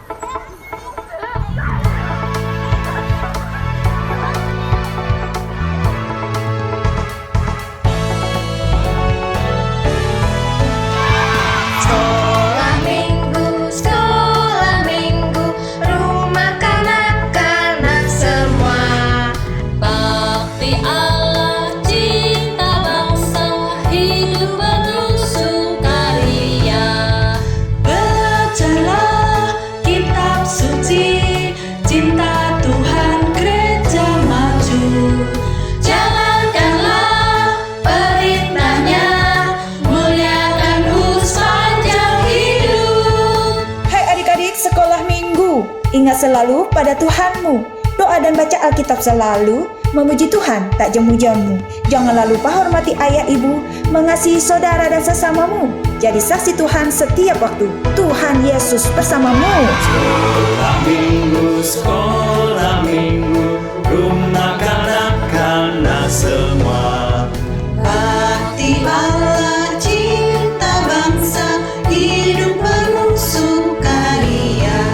Sekolah minggu, rumah kanak-kanak semua. Bakti Allah, cinta bangsa, hidup penuh sukaria. Bacalah kitab suci, cinta Tuhan gereja maju. Jalankanlah perintahnya, muliakan sepanjang hidup. Hai adik-adik sekolah minggu, ingat selalu pada Tuhanmu. Doa dan baca Alkitab selalu, memuji Tuhan tak jemu-jemu. Janganlah lupa hormati ayah ibu, mengasihi saudara dan sesamamu. Jadi saksi Tuhan setiap waktu. Tuhan Yesus bersamamu. Sekolah minggu, rumah kanak-kanak semua. Bakti Allah, cinta bangsa, hidup penuh sukaria.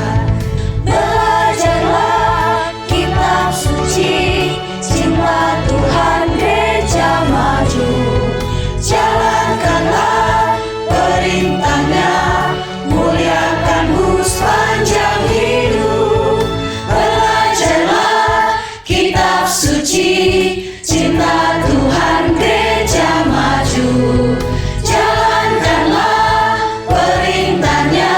Belajarlah kitab suci, cinta Tuhan gereja maju. Jalankanlah perintahnya, muliakan sepanjang hidup. Belajarlah kitab suci, cinta Tuhan gereja maju. Jalankanlah perintahnya,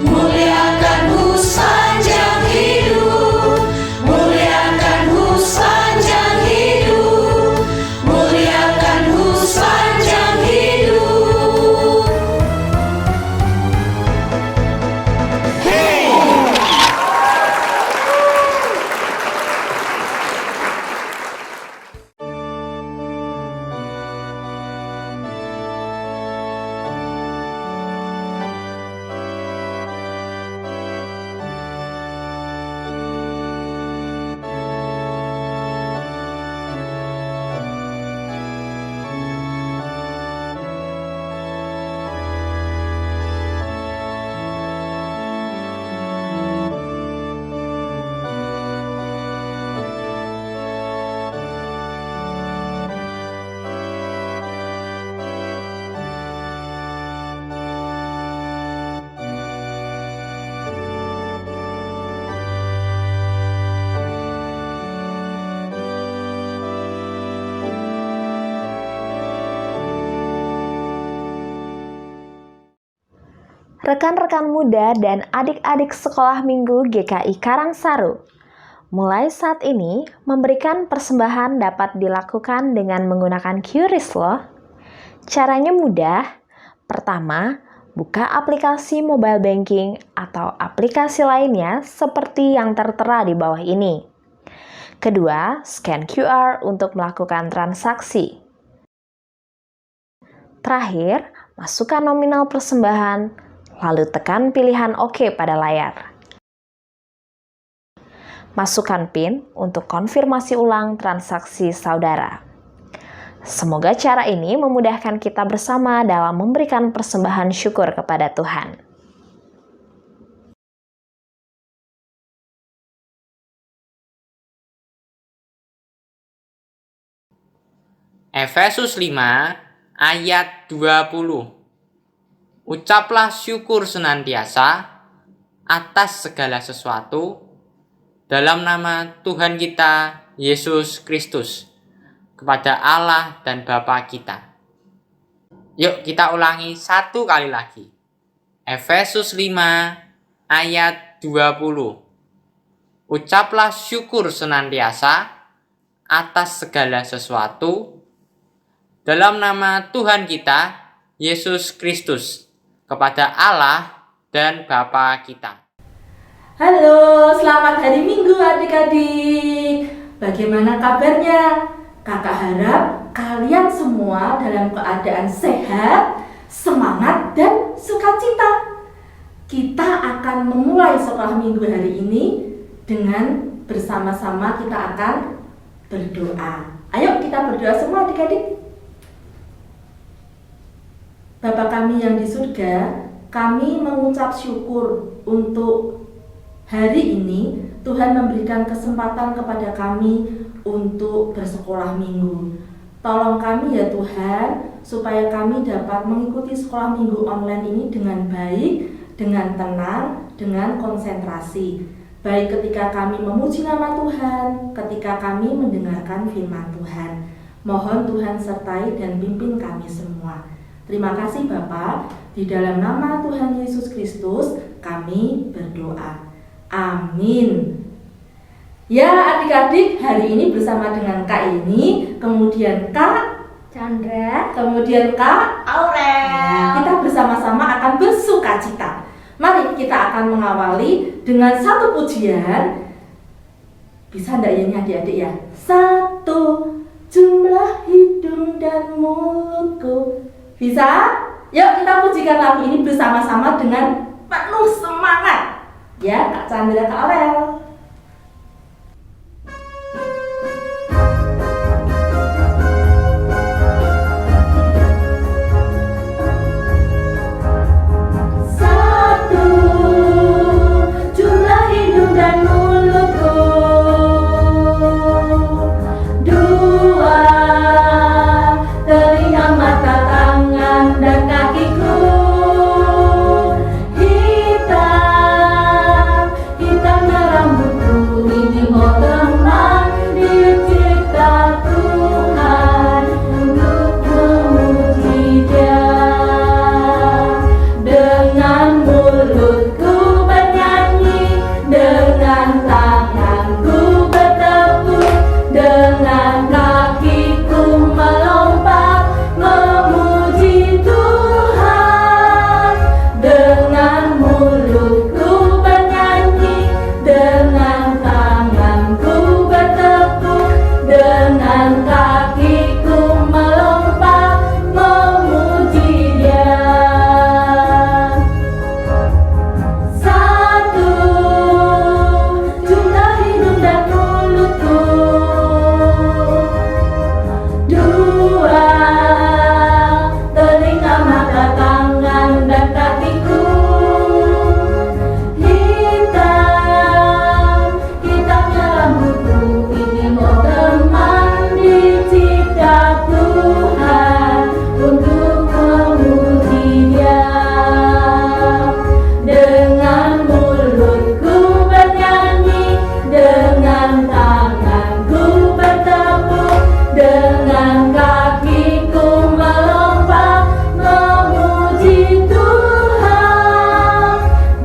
muliakan sepanjang hidup. Muliakan sepanjang hidup. Muliakan sepanjang hidup. Rekan-rekan muda dan adik-adik sekolah minggu GKI Karangsaru. Mulai saat ini, memberikan persembahan dapat dilakukan dengan menggunakan QRIS loh. Caranya mudah. Pertama, buka aplikasi mobile banking atau aplikasi lainnya seperti yang tertera di bawah ini. Kedua, scan QR untuk melakukan transaksi. Terakhir, masukkan nominal persembahan, lalu tekan pilihan OK pada layar. Masukkan PIN untuk konfirmasi ulang transaksi saudara. Semoga cara ini memudahkan kita bersama dalam memberikan persembahan syukur kepada Tuhan. Efesus 5 ayat 20. Ucaplah syukur senantiasa atas segala sesuatu dalam nama Tuhan kita Yesus Kristus kepada Allah dan Bapa kita. Yuk kita ulangi satu kali lagi. Efesus 5 ayat 20. Ucaplah syukur senantiasa atas segala sesuatu dalam nama Tuhan kita Yesus Kristus kepada Allah dan Bapa kita. Halo, selamat hari Minggu adik-adik. Bagaimana kabarnya? Kakak harap kalian semua dalam keadaan sehat, semangat, dan sukacita. Kita akan memulai sekolah minggu hari ini dengan bersama-sama kita akan berdoa. Ayo kita berdoa semua adik-adik. Bapa kami yang di surga, kami mengucap syukur untuk Hari ini Tuhan memberikan kesempatan kepada kami untuk bersekolah minggu. Tolong kami ya Tuhan, supaya kami dapat mengikuti sekolah minggu online ini dengan baik, dengan tenang, dengan konsentrasi. Baik ketika kami memuji nama Tuhan, ketika kami mendengarkan firman Tuhan. Mohon Tuhan sertai dan pimpin kami semua. Terima kasih Bapa, di dalam nama Tuhan Yesus Kristus kami berdoa. Amin. Ya adik-adik, hari ini bersama dengan Kak Ini, kemudian Kak Chandra, kemudian Kak Aurel. kita bersama-sama akan bersukacita. Mari kita akan mengawali dengan satu pujian. Bisa enggak ya ini adik-adik ya? Satu, jumlah hidung dan mulutku. Bisa? Yuk kita pujikan lagu ini bersama-sama dengan penuh semangat. Ya, Kak Chandra, Kak Aurel. Satu, jumlah hidung dan mulutku. Dua, telinga, mata, tangan, dan kakiku. Hitamnya rambutku, ini mau teman dicipta Tuhan untuk memuji Dia. Dengan mulutku bernyanyi, dengan tanganku bertepuk, dengan kakiku melompat memuji Tuhan. Dengan mulutku bernyanyi, dengan tanganku bertepuk, dengan kakiku melompat memuji Dia. Satu, jumlah hidung dan mulutku. Dua, telinga, mata, tangan, dan kakiku. Hitamnya rambutku, ini mau teman dicipta Tuhan untuk memuji Dia. Dengan mulutku bernyanyi, dengan tanganku bertepuk, dengan kakiku melompat memuji Tuhan.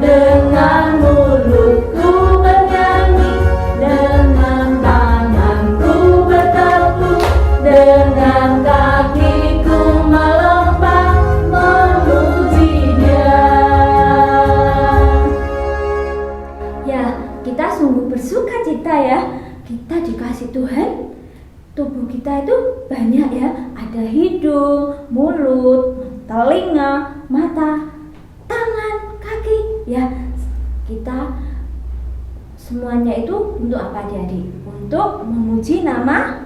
Dengan mulutku bernyanyi, dengan tanganku bertepuk, dengan kakiku melompat memuji Dia. Ya, kita sungguh bersukacita ya. Kita dikasih Tuhan. Tubuh kita itu banyak ya. Ada hidung, mulut, telinga, mata, tangan, kaki. Ya, kita semuanya itu untuk apa Adik? Untuk memuji nama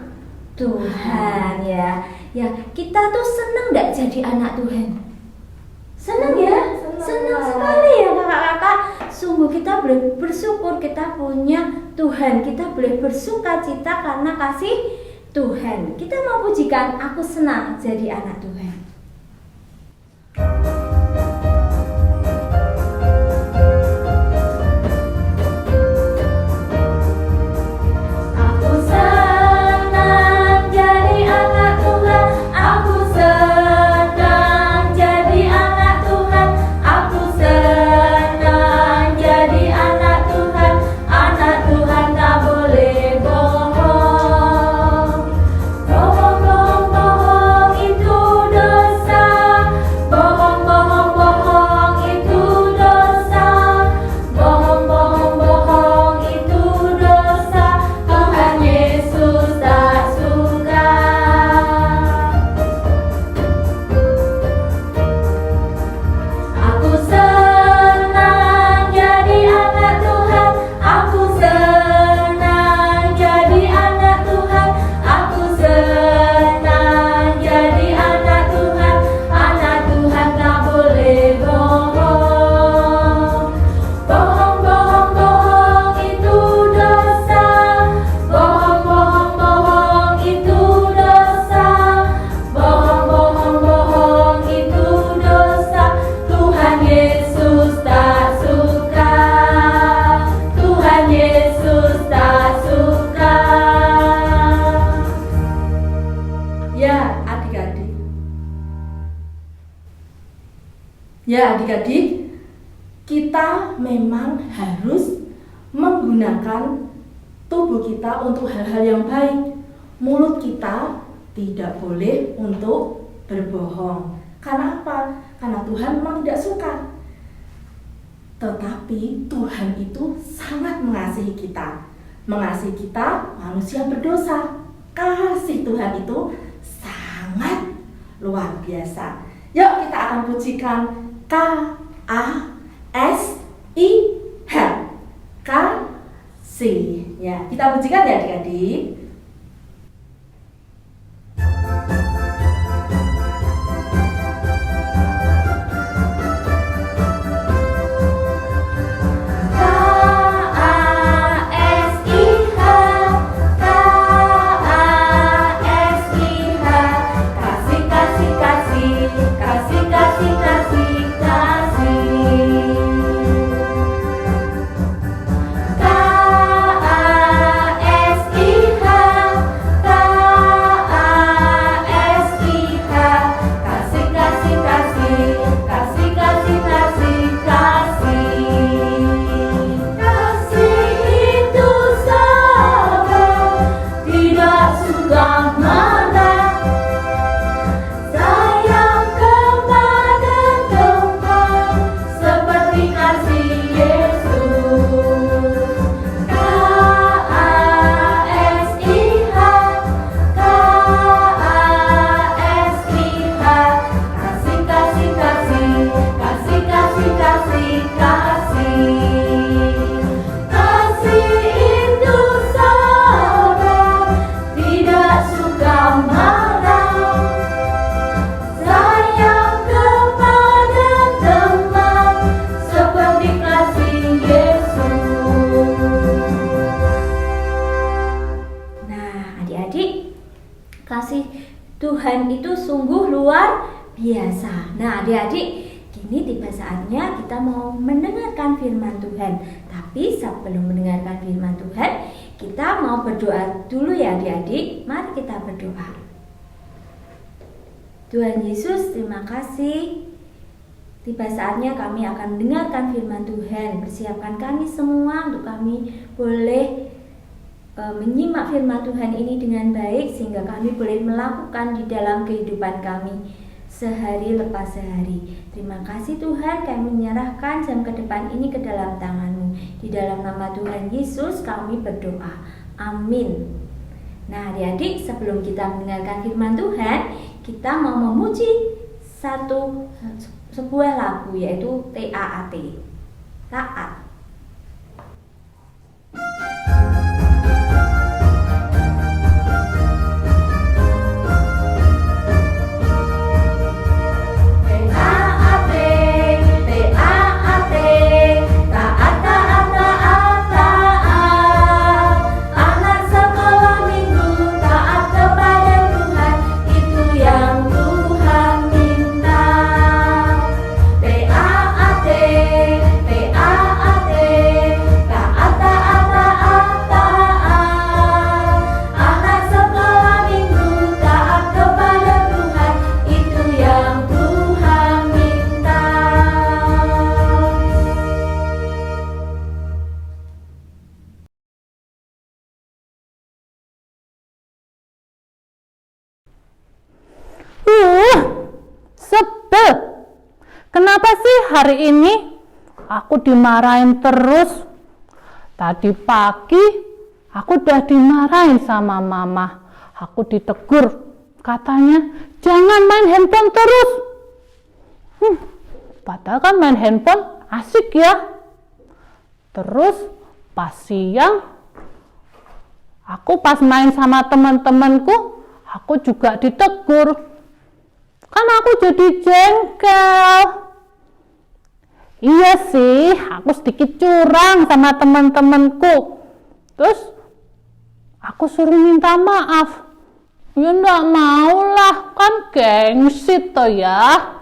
Tuhan ya. Ya, kita tuh senang nggak jadi anak Tuhan? Senang ya? Senang sekali ya kakak-kakak. Sungguh kita boleh bersyukur kita punya Tuhan. Kita boleh bersuka cita karena kasih Tuhan. Kita mau pujikan aku senang jadi anak Tuhan. Aku senang jadi anak Tuhan. Aku senang jadi anak Tuhan. Aku senang jadi anak Tuhan. Anak Tuhan tak boleh bohong. Bohong itu dosa. Ya adik-adik, kita memang harus menggunakan tubuh kita untuk hal-hal yang baik. Mulut kita tidak boleh untuk berbohong. Karena apa? Karena Tuhan memang tidak suka. Tetapi Tuhan itu sangat mengasihi kita. Mengasihi kita, manusia berdosa. Kasih Tuhan itu sangat luar biasa. Yuk kita akan pujikan K-A-S-I-H. Kasih. Ya, kita pujikan ya adik-adik. Kasih Tuhan itu sungguh luar biasa. Nah adik-adik, kini tiba saatnya kita mau mendengarkan firman Tuhan. Tapi sebelum mendengarkan firman Tuhan, kita mau berdoa dulu ya adik-adik. Mari kita berdoa. Tuhan Yesus, terima kasih. Tiba saatnya kami akan mendengarkan firman Tuhan. Persiapkan kami semua untuk kami boleh menyimak firman Tuhan ini dengan baik, sehingga kami boleh melakukan di dalam kehidupan kami sehari lepas sehari. Terima kasih Tuhan, kami menyerahkan jam ke depan ini ke dalam tangan-Mu. Di dalam nama Tuhan Yesus kami berdoa. Amin. Nah adik-adik, sebelum kita mendengarkan firman Tuhan, kita mau memuji sebuah lagu, yaitu TAAT, Taat. Sebel. Kenapa sih hari ini aku dimarahin terus? Tadi pagi aku udah dimarahin sama mama. Aku ditegur, katanya jangan main handphone terus. Padahal kan main handphone asik ya. Terus pas siang, aku pas main sama teman-temanku, aku juga ditegur. Kan aku jadi jengkel. Iya sih, aku sedikit curang sama teman-temanku. Terus aku suruh minta maaf. Ya enggak maulah, kan gengsi toh ya.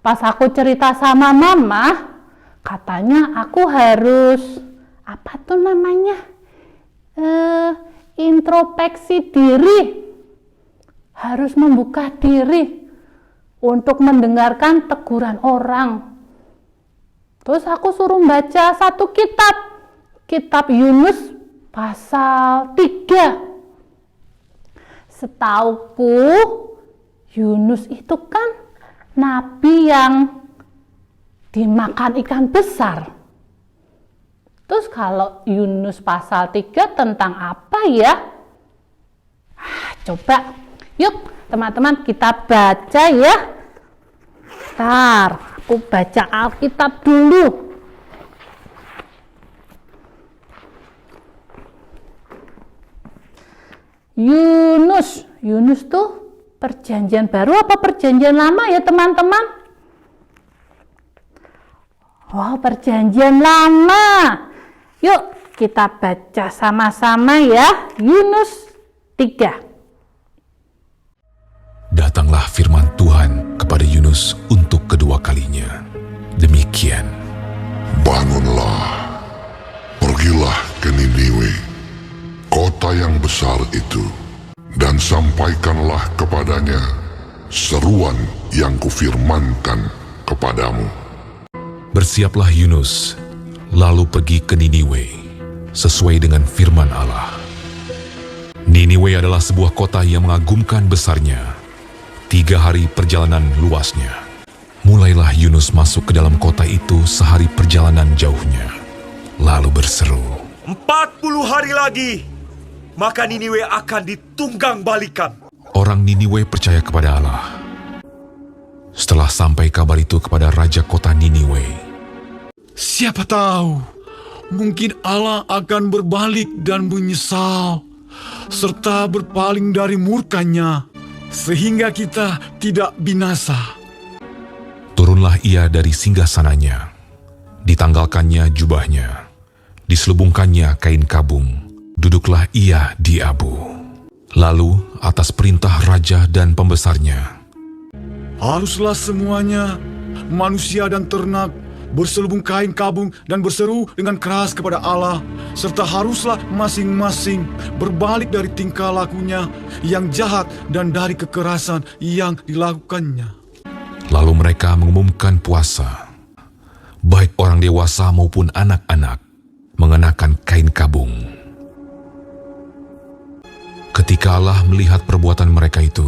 Pas aku cerita sama mama, katanya aku harus apa tuh namanya? Introspeksi diri. Harus membuka diri untuk mendengarkan teguran orang. Terus aku suruh baca satu kitab Yunus pasal 3. Setauku Yunus itu kan nabi yang dimakan ikan besar. Terus kalau Yunus pasal 3 tentang apa ya? Coba yuk teman-teman kita baca ya. Bentar, aku baca Alkitab dulu. Yunus tuh perjanjian baru apa perjanjian lama ya teman-teman? Oh, perjanjian lama. Yuk kita baca sama-sama ya. Yunus 3. Datanglah firman Tuhan kepada Yunus untuk kedua kalinya. Demikian. Bangunlah, pergilah ke Niniwe, kota yang besar itu, dan sampaikanlah kepadanya seruan yang kufirmankan kepadamu. Bersiaplah Yunus, lalu pergi ke Niniwe, sesuai dengan firman Allah. Niniwe adalah sebuah kota yang mengagumkan besarnya. 3 hari perjalanan luasnya. Mulailah Yunus masuk ke dalam kota itu sehari perjalanan jauhnya. Lalu berseru, 40 hari lagi, maka Niniwe akan ditunggang balikan. orang Niniwe percaya kepada Allah. Setelah sampai kabar itu kepada raja kota Niniwe, siapa tahu, mungkin Allah akan berbalik dan menyesal, serta berpaling dari murkanya, sehingga kita tidak binasa. turunlah ia dari singgasananya, ditanggalkannya jubahnya, diselubungkannya kain kabung, duduklah ia di abu. Lalu atas perintah raja dan pembesarnya, Haruslah semuanya, manusia dan ternak, berselubung kain kabung dan berseru dengan keras kepada Allah, serta haruslah masing-masing berbalik dari tingkah lakunya yang jahat dan dari kekerasan yang dilakukannya. Lalu mereka mengumumkan puasa. Baik orang dewasa maupun anak-anak mengenakan kain kabung. Ketika Allah melihat perbuatan mereka itu,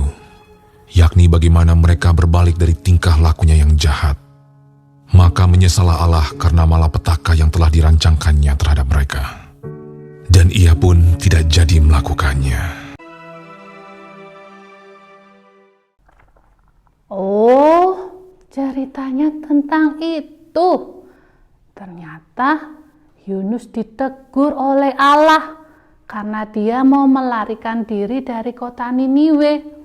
yakni bagaimana mereka berbalik dari tingkah lakunya yang jahat, maka menyesallah Allah karena malapetaka yang telah dirancangkannya terhadap mereka. Dan ia pun tidak jadi melakukannya. Oh, ceritanya tentang itu. Ternyata Yunus ditegur oleh Allah karena dia mau melarikan diri dari kota Niniwe.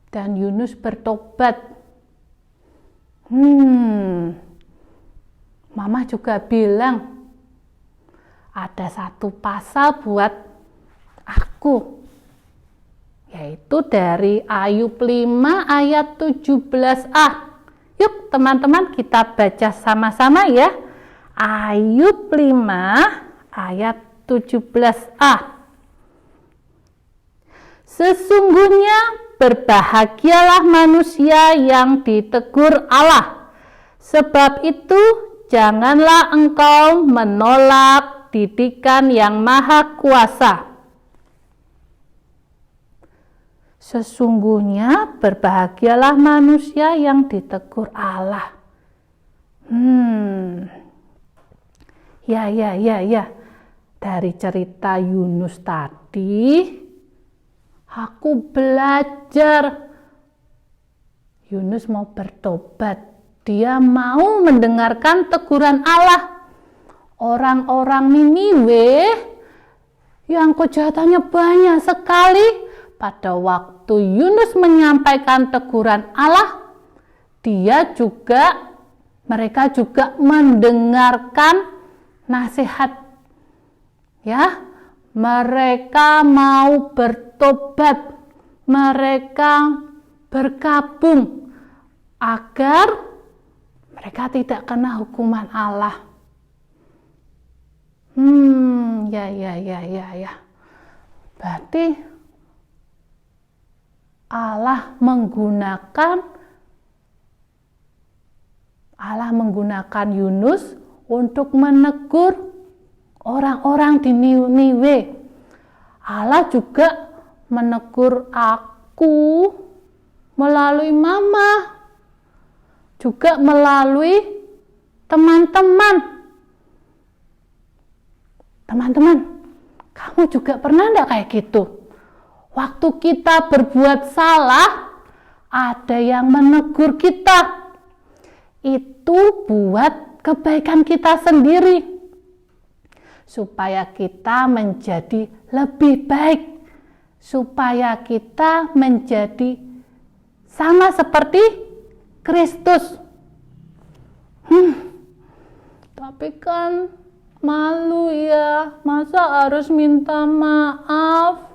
Dan Yunus bertobat. Mama juga bilang, ada satu pasal buat aku, yaitu dari Ayub 5 ayat 17a. Yuk teman-teman kita baca sama-sama ya. Ayub 5 ayat 17a. Sesungguhnya berbahagialah manusia yang ditegur Allah. Sebab itu janganlah engkau menolak didikan yang maha kuasa. Sesungguhnya berbahagialah manusia yang ditegur Allah. Ya. Dari cerita Yunus tadi, aku belajar. Yunus mau bertobat. Dia mau mendengarkan teguran Allah. Orang-orang Niniwe yang kejahatannya banyak sekali. Pada waktu Yunus menyampaikan teguran Allah, mereka juga mendengarkan nasihat. Ya, mereka mau bertobat, mereka berkabung agar mereka tidak kena hukuman Allah. Ya. Berarti Allah menggunakan Allah menggunakan Yunus untuk menegur orang-orang di Niniwe. Allah juga menegur aku melalui mama, juga melalui teman-teman. Teman-teman, kamu juga pernah enggak kayak gitu? Waktu kita berbuat salah, ada yang menegur kita. Itu buat kebaikan kita sendiri, supaya kita menjadi lebih baik, supaya kita menjadi sama seperti Kristus. Tapi kan malu ya, masa harus minta maaf?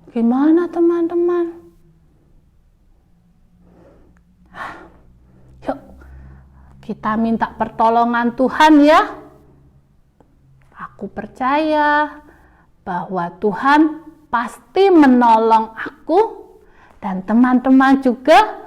Gimana teman-teman? Yuk, kita minta pertolongan Tuhan ya. Aku percaya bahwa Tuhan pasti menolong aku dan teman-teman juga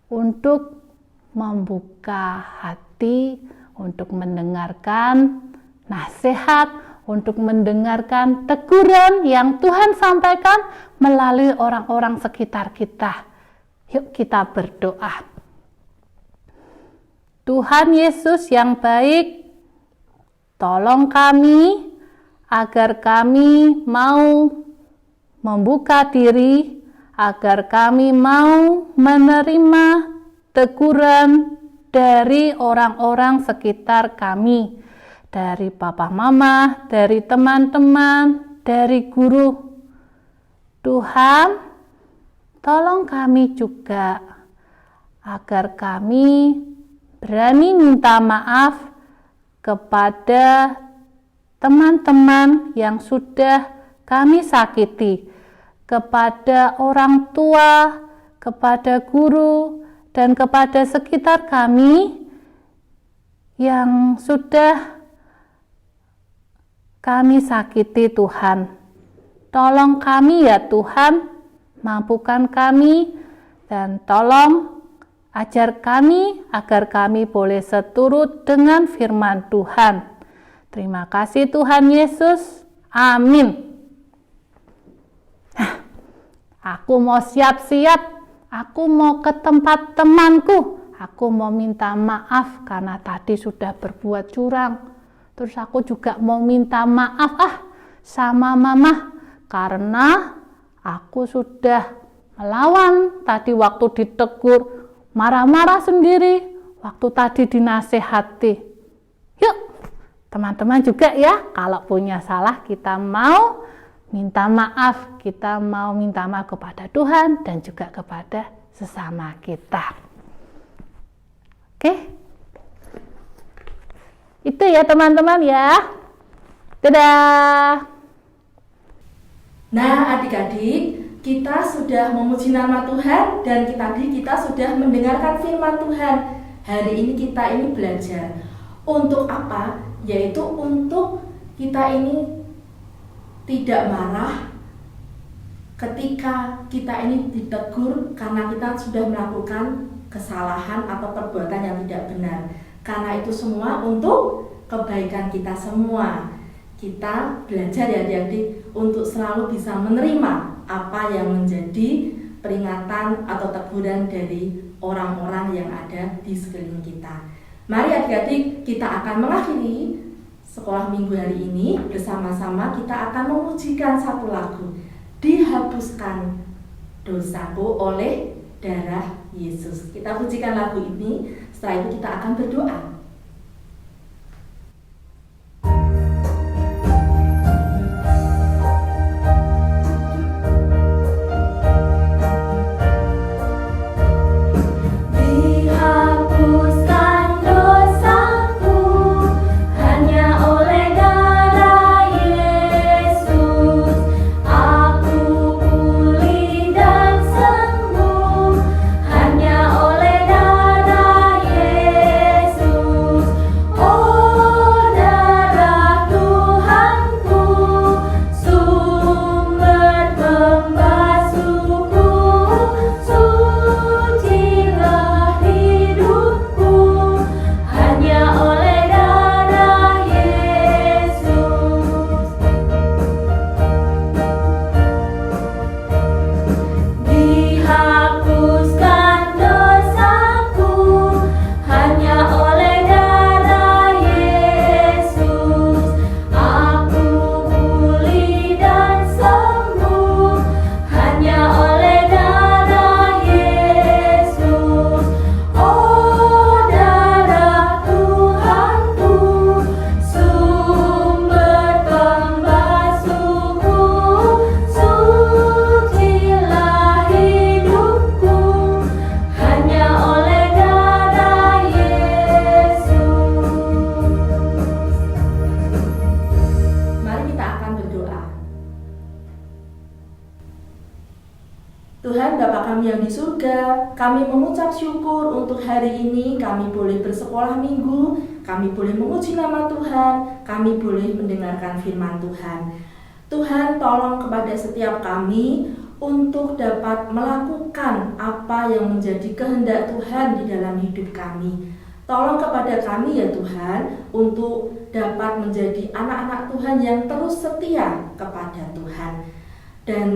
untuk membuka hati, untuk mendengarkan nasihat, untuk mendengarkan teguran yang Tuhan sampaikan melalui orang-orang sekitar kita. Yuk kita berdoa. Tuhan Yesus yang baik, tolong kami agar kami mau membuka diri, agar kami mau menerima teguran dari orang-orang sekitar kami, dari papa mama, dari teman-teman, dari guru. Tuhan, tolong kami juga agar kami berani minta maaf kepada teman-teman yang sudah kami sakiti, kepada orang tua, kepada guru, dan kepada sekitar kami yang sudah kami sakiti. Tuhan, tolong kami ya Tuhan, mampukan kami, dan tolong ajar kami agar kami boleh seturut dengan firman Tuhan. Terima kasih Tuhan Yesus. Amin. Aku mau siap-siap. Aku mau ke tempat temanku. Aku mau minta maaf karena tadi sudah berbuat curang. Terus aku juga mau minta maaf sama mama karena aku sudah melawan tadi waktu ditegur, marah-marah sendiri waktu tadi dinasehati. Yuk, teman-teman juga ya, kalau punya salah kita mau minta maaf, kita mau minta maaf kepada Tuhan dan juga kepada sesama kita. Oke, itu ya teman-teman ya. Dadah. Nah adik-adik, kita sudah memuji nama Tuhan dan kita sudah mendengarkan firman Tuhan. Hari ini kita ini belajar untuk apa? Yaitu untuk kita ini tidak marah ketika kita ini ditegur karena kita sudah melakukan kesalahan atau perbuatan yang tidak benar. Karena itu semua untuk kebaikan kita semua. Kita belajar ya adik-adik untuk selalu bisa menerima apa yang menjadi peringatan atau teguran dari orang-orang yang ada di sekeliling kita. Mari adik-adik, kita akan mengakhiri sekolah minggu hari ini bersama-sama. Kita akan memujikan satu lagu, Dihapuskan Dosaku oleh Darah Yesus. Kita pujikan lagu ini, setelah itu kita akan berdoa. Yesus Bapa kami yang di surga, kami mengucap syukur untuk hari ini kami boleh bersekolah minggu, kami boleh memuji nama Tuhan, kami boleh mendengarkan firman Tuhan. Tuhan, tolong kepada setiap kami untuk dapat melakukan apa yang menjadi kehendak Tuhan di dalam hidup kami. Tolong kepada kami ya Tuhan untuk dapat menjadi anak-anak Tuhan yang terus setia kepada Tuhan. Dan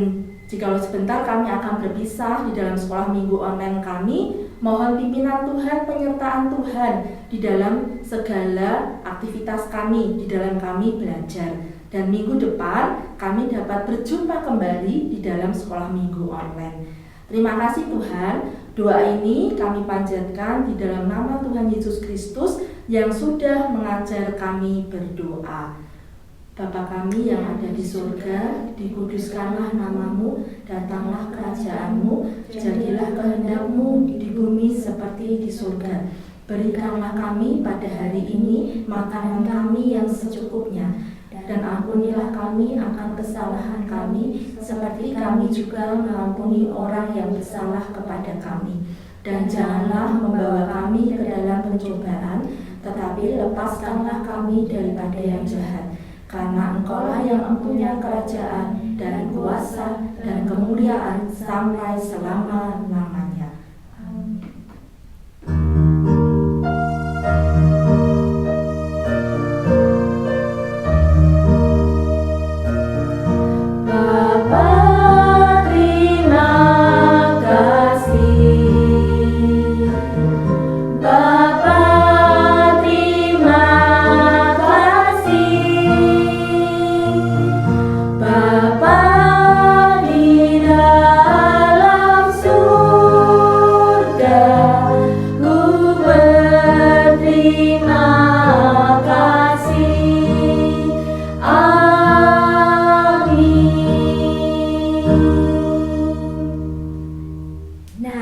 jikalau sebentar kami akan berpisah di dalam sekolah minggu online kami, mohon pimpinan Tuhan, penyertaan Tuhan di dalam segala aktivitas kami, di dalam kami belajar. Dan minggu depan kami dapat berjumpa kembali di dalam sekolah minggu online. Terima kasih Tuhan, doa ini kami panjatkan di dalam nama Tuhan Yesus Kristus yang sudah mengajar kami berdoa. Bapa kami yang ada di surga, dikuduskanlah namamu, datanglah kerajaanmu, jadilah kehendak-Mu di bumi seperti di surga. Berikanlah kami pada hari ini makanan kami yang secukupnya, dan ampunilah kami akan kesalahan kami, seperti kami juga mengampuni orang yang bersalah kepada kami. Dan janganlah membawa kami ke dalam pencobaan, tetapi lepaskanlah kami daripada yang jahat. Karena Engkaulah yang mempunyai kerajaan dan kuasa dan kemuliaan sampai selama-lamanya.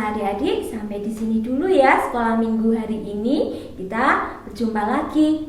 Adik-adik, sampai di sini dulu ya sekolah minggu hari ini. Kita berjumpa lagi